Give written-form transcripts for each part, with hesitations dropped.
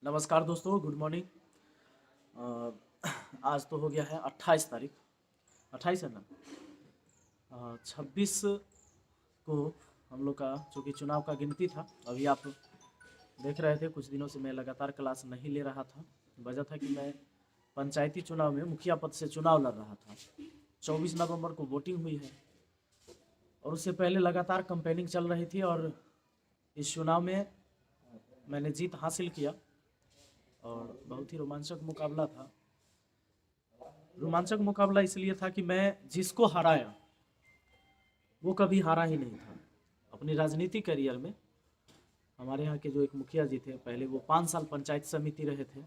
नमस्कार दोस्तों, good morning. आज तो हो गया है 28 तारीख। 28 है ना। 26 को हम लोग का चूँकि चुनाव का गिनती था। अभी आप देख रहे थे कुछ दिनों से मैं लगातार क्लास नहीं ले रहा था। वजह था कि मैं पंचायती चुनाव में मुखिया पद से चुनाव लड़ रहा था। 24 नवंबर को वोटिंग हुई है और उससे पहले लगातार कंपेनिंग चल रही थी और इस चुनाव में मैंने जीत हासिल किया और बहुत ही रोमांचक मुकाबला था। रोमांचक मुकाबला इसलिए था कि मैं जिसको हराया वो कभी हारा ही नहीं था अपनी राजनीतिक करियर में। हमारे यहाँ के जो एक मुखिया जी थे, पहले वो 5 साल पंचायत समिति रहे थे,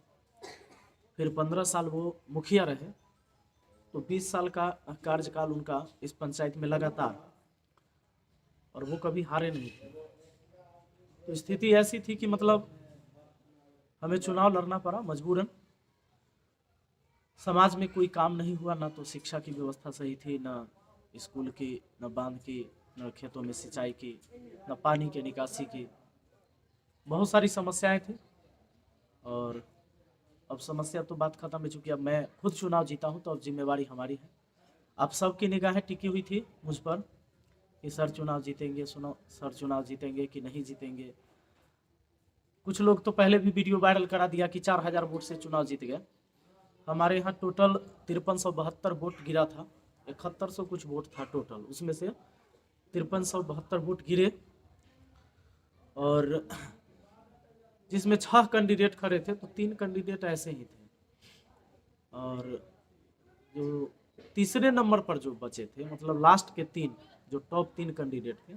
फिर 15 साल वो मुखिया रहे, तो 20 साल का कार्यकाल उनका इस पंचायत में लगातार, और वो कभी हारे नहीं थे। तो स्थिति ऐसी थी कि मतलब हमें चुनाव लड़ना पड़ा मजबूरन। समाज में कोई काम नहीं हुआ, ना तो शिक्षा की व्यवस्था सही थी, ना स्कूल की, न बांध की, न खेतों में सिंचाई की, न पानी के निकासी की। बहुत सारी समस्याएं थी और अब समस्या तो बात खत्म हो चुकी है। अब मैं खुद चुनाव जीता हूं तो अब जिम्मेवारी हमारी है। आप सबकी निगाहें टिकी हुई थी मुझ पर कि सर चुनाव जीतेंगे, सुनो सर चुनाव जीतेंगे कि नहीं जीतेंगे। कुछ लोग तो पहले भी वीडियो वायरल करा दिया कि 4000 वोट से चुनाव जीत गए। हमारे यहाँ टोटल 5372 वोट गिरा था। 7100 कुछ वोट था टोटल, उसमें से 5372 वोट गिरे और जिसमें 6 कैंडिडेट खड़े थे तो 3 कैंडिडेट ऐसे ही थे और जो तीसरे नंबर पर जो बचे थे, मतलब लास्ट के 3 जो टॉप 3 कैंडिडेट थे,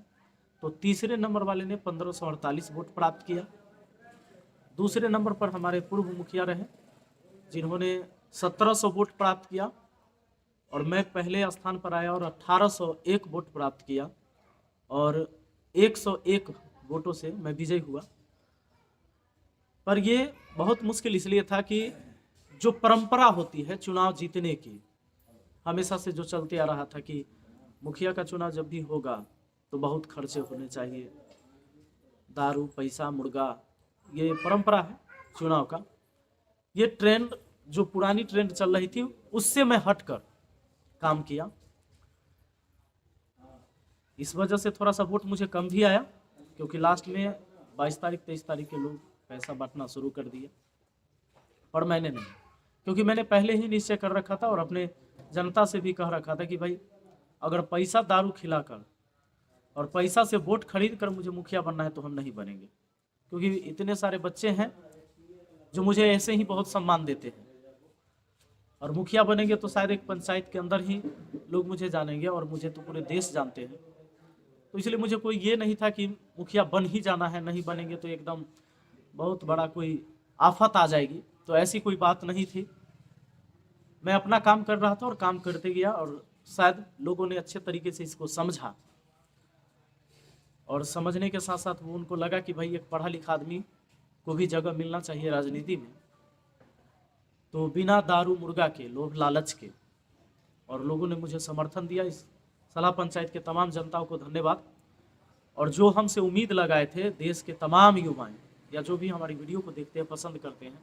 तो तीसरे नंबर वाले ने 1548 वोट प्राप्त किया। दूसरे नंबर पर हमारे पूर्व मुखिया रहे जिन्होंने 1700 वोट प्राप्त किया और मैं पहले स्थान पर आया और 1801 वोट प्राप्त किया और 101 वोटों से मैं विजयी हुआ। पर ये बहुत मुश्किल इसलिए था कि जो परंपरा होती है चुनाव जीतने की, हमेशा से जो चलते आ रहा था कि मुखिया का चुनाव जब भी होगा तो बहुत खर्चे होने चाहिए, दारू, पैसा, मुर्गा, ये परंपरा है चुनाव का। ये ट्रेंड, जो पुरानी ट्रेंड चल रही थी, उससे मैं हटकर काम किया। इस वजह से थोड़ा सा वोट मुझे कम भी आया क्योंकि लास्ट में 22 तारीख 23 तारीख के लोग पैसा बांटना शुरू कर दिए, पर मैंने नहीं, क्योंकि मैंने पहले ही निश्चय कर रखा था और अपने जनता से भी कह रखा था कि भाई अगर पैसा दारू खिलाकर और पैसा से वोट खरीद कर मुझे मुखिया बनना है तो हम नहीं बनेंगे, क्योंकि इतने सारे बच्चे हैं जो मुझे ऐसे ही बहुत सम्मान देते हैं और मुखिया बनेंगे तो शायद एक पंचायत के अंदर ही लोग मुझे जानेंगे और मुझे तो पूरे देश जानते हैं। तो इसलिए मुझे कोई ये नहीं था कि मुखिया बन ही जाना है, नहीं बनेंगे तो एकदम बहुत बड़ा कोई आफत आ जाएगी, तो ऐसी कोई बात नहीं थी। मैं अपना काम कर रहा था और काम करते गया और शायद लोगों ने अच्छे तरीके से इसको समझा और समझने के साथ साथ वो उनको लगा कि भाई एक पढ़ा लिखा आदमी को भी जगह मिलना चाहिए राजनीति में। तो बिना दारू मुर्गा के, लोभ लालच के, और लोगों ने मुझे समर्थन दिया। इस सलाह पंचायत के तमाम जनताओं को धन्यवाद। और जो हमसे उम्मीद लगाए थे देश के तमाम युवाएं या जो भी हमारी वीडियो को देखते हैं, पसंद करते हैं,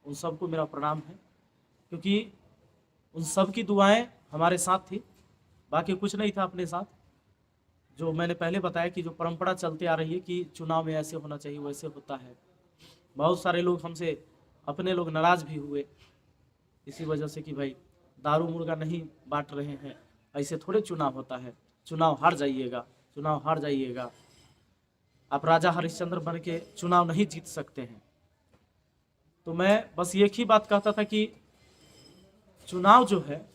उन सबको मेरा प्रणाम है, क्योंकि उन सब की दुआएं हमारे साथ थी, बाकी कुछ नहीं था अपने साथ। जो मैंने पहले बताया कि जो परंपरा चलती आ रही है कि चुनाव में ऐसे होना चाहिए, वैसे होता है। बहुत सारे लोग हमसे, अपने लोग नाराज़ भी हुए इसी वजह से कि भाई दारू मुर्गा नहीं बांट रहे हैं, ऐसे थोड़े चुनाव होता है, चुनाव हार जाइएगा, चुनाव हार जाइएगा, आप राजा हरिश्चंद्र बन के चुनाव नहीं जीत सकते हैं। तो मैं बस एक ही बात कहता था कि चुनाव जो है,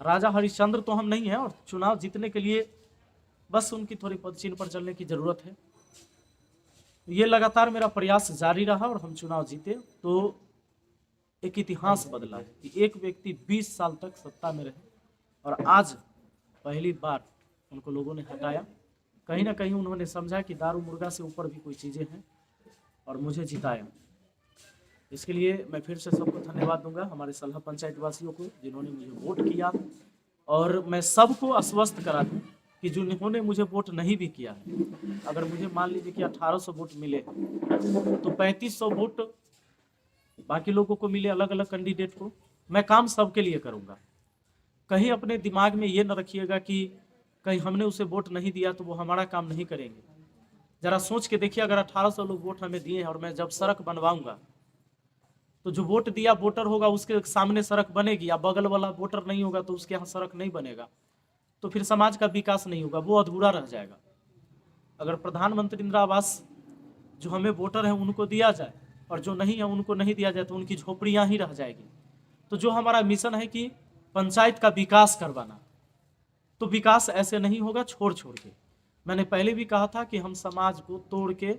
राजा हरिश्चंद्र तो हम नहीं हैं और चुनाव जीतने के लिए बस उनकी थोड़ी पदचिन्ह पर चलने की ज़रूरत है। ये लगातार मेरा प्रयास जारी रहा और हम चुनाव जीते। तो एक इतिहास बदला है कि एक व्यक्ति 20 साल तक सत्ता में रहे और आज पहली बार उनको लोगों ने हटाया। कहीं ना कहीं उन्होंने समझा कि दारू मुर्गा से ऊपर भी कोई चीज़ें हैं और मुझे जिताया। इसके लिए मैं फिर से सबको धन्यवाद दूंगा, हमारे सलाह पंचायत वासियों को जिन्होंने मुझे वोट किया। और मैं सबको आश्वस्त करा दूं कि जिन्होंने मुझे वोट नहीं भी किया है, अगर मुझे मान लीजिए कि 1800 वोट मिले तो 3500 वोट बाकी लोगों को मिले अलग अलग कैंडिडेट को, मैं काम सबके लिए करूँगा। कहीं अपने दिमाग में ये न रखिएगा कि कहीं हमने उसे वोट नहीं दिया तो वो हमारा काम नहीं करेंगे। जरा सोच के देखिए, अगर 1800 लोग वोट हमें दिए हैं और मैं जब सड़क बनवाऊंगा तो जो वोट दिया वोटर होगा उसके सामने सड़क बनेगी, या बगल वाला वोटर नहीं होगा तो उसके यहाँ सड़क नहीं बनेगा, तो फिर समाज का विकास नहीं होगा, वो अधूरा रह जाएगा। अगर प्रधानमंत्री इंदिरा आवास जो हमें वोटर हैं उनको दिया जाए और जो नहीं है उनको नहीं दिया जाए तो उनकी झोपड़ियाँ ही रह जाएगी। तो जो हमारा मिशन है कि पंचायत का विकास करवाना, तो विकास ऐसे नहीं होगा छोड़ छोड़ के। मैंने पहले भी कहा था कि हम समाज को तोड़ के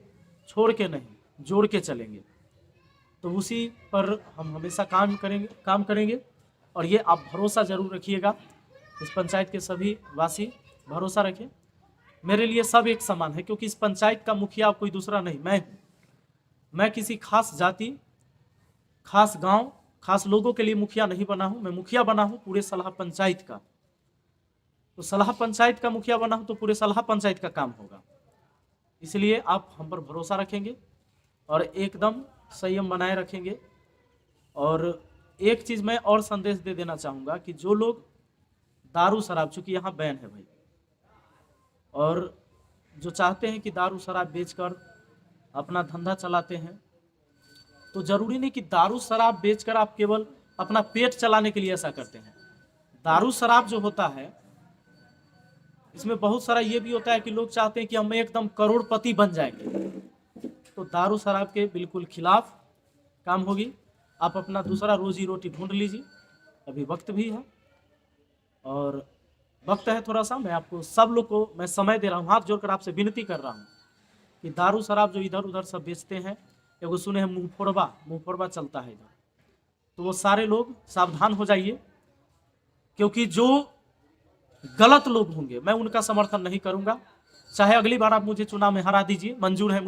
छोड़ के नहीं, जोड़ के चलेंगे। तो उसी पर हम हमेशा काम करेंगे। और ये आप भरोसा जरूर रखिएगा, इस पंचायत के सभी वासी भरोसा रखें। मेरे लिए सब एक समान है, क्योंकि इस पंचायत का मुखिया कोई दूसरा नहीं, मैं हूँ। मैं किसी खास जाति, खास गांव, खास लोगों के लिए मुखिया नहीं बना हूँ। मैं मुखिया बना हूँ पूरे सलाह पंचायत का। तो सलाह पंचायत का मुखिया बना हूँ तो पूरे सलाह पंचायत का काम होगा। इसलिए आप हम पर भरोसा रखेंगे और एकदम संयम बनाए रखेंगे। और एक चीज़ मैं और संदेश दे देना चाहूँगा कि जो लोग दारू शराब, चूँकि यहाँ बैन है भाई, और जो चाहते हैं कि दारू शराब बेचकर अपना धंधा चलाते हैं, तो ज़रूरी नहीं कि दारू शराब बेचकर आप केवल अपना पेट चलाने के लिए ऐसा करते हैं। दारू शराब जो होता है इसमें बहुत सारा ये भी होता है कि लोग चाहते हैं कि हम एकदम करोड़पति बन जाएंगे। तो दारू शराब के बिल्कुल खिलाफ काम होगी। आप अपना दूसरा रोजी रोटी ढूंढ लीजिए, अभी वक्त भी है और वक्त है थोड़ा सा। मैं आपको सब लोग को मैं समय दे रहा हूँ, हाथ जोड़कर आपसे विनती कर रहा हूँ कि दारू शराब जो इधर उधर सब बेचते हैं, एगो सुने हैं मुंहफोड़वा चलता है इधर, तो वो सारे लोग सावधान हो जाइए। क्योंकि जो गलत लोग होंगे मैं उनका समर्थन नहीं करूंगा। चाहे अगली बार आप मुझे चुनाव में हरा दीजिए, मंजूर है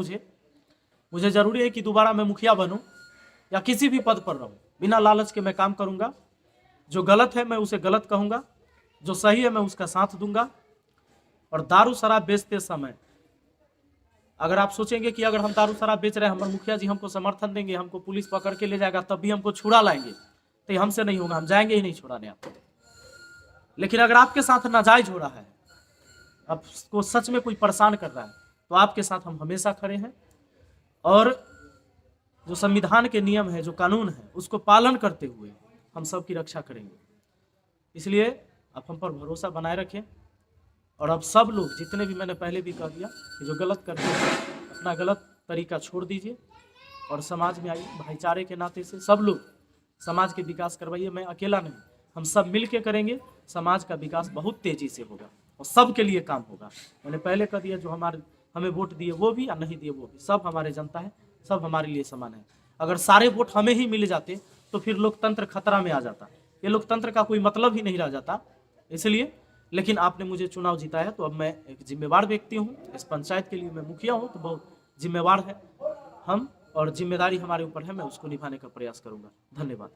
मुझे जरूरी है कि दोबारा मैं मुखिया बनूं या किसी भी पद पर रहूं, बिना लालच के मैं काम करूंगा। जो गलत है मैं उसे गलत कहूंगा, जो सही है मैं उसका साथ दूंगा। और दारू शराब बेचते समय अगर आप सोचेंगे कि अगर हम दारू शराब बेच रहे हैं, हमारे मुखिया जी हमको समर्थन देंगे, हमको पुलिस पकड़ के ले जाएगा, तब भी हमको छुड़ा लाएंगे, तो ये हमसे नहीं होगा, हम जाएंगे ही नहीं छुड़ाने आपको। लेकिन अगर आपके साथ नाजायज हो रहा है, आपको सच में कोई परेशान कर रहा है, तो आपके साथ हम हमेशा खड़े हैं। और जो संविधान के नियम है, जो कानून है, उसको पालन करते हुए हम सबकी रक्षा करेंगे। इसलिए आप हम पर भरोसा बनाए रखें। और अब सब लोग, जितने भी, मैंने पहले भी कह दिया कि जो गलत करते हैं अपना गलत तरीका छोड़ दीजिए और समाज में आइए। भाईचारे के नाते से सब लोग समाज के विकास करवाइए। मैं अकेला नहीं, हम सब मिल के करेंगे। समाज का विकास बहुत तेजी से होगा और सबके लिए काम होगा। मैंने पहले कह दिया, जो हमें वोट दिए वो भी और नहीं दिए वो भी, सब हमारे जनता है, सब हमारे लिए समान है। अगर सारे वोट हमें ही मिल जाते तो फिर लोकतंत्र खतरा में आ जाता, ये लोकतंत्र का कोई मतलब ही नहीं रह जाता। इसलिए, लेकिन आपने मुझे चुनाव जिताया तो अब मैं एक जिम्मेवार व्यक्ति हूँ, इस पंचायत के लिए मैं मुखिया हूँ, तो बहुत जिम्मेवार है हम, और जिम्मेदारी हमारे ऊपर है, मैं उसको निभाने का प्रयास करूँगा। धन्यवाद।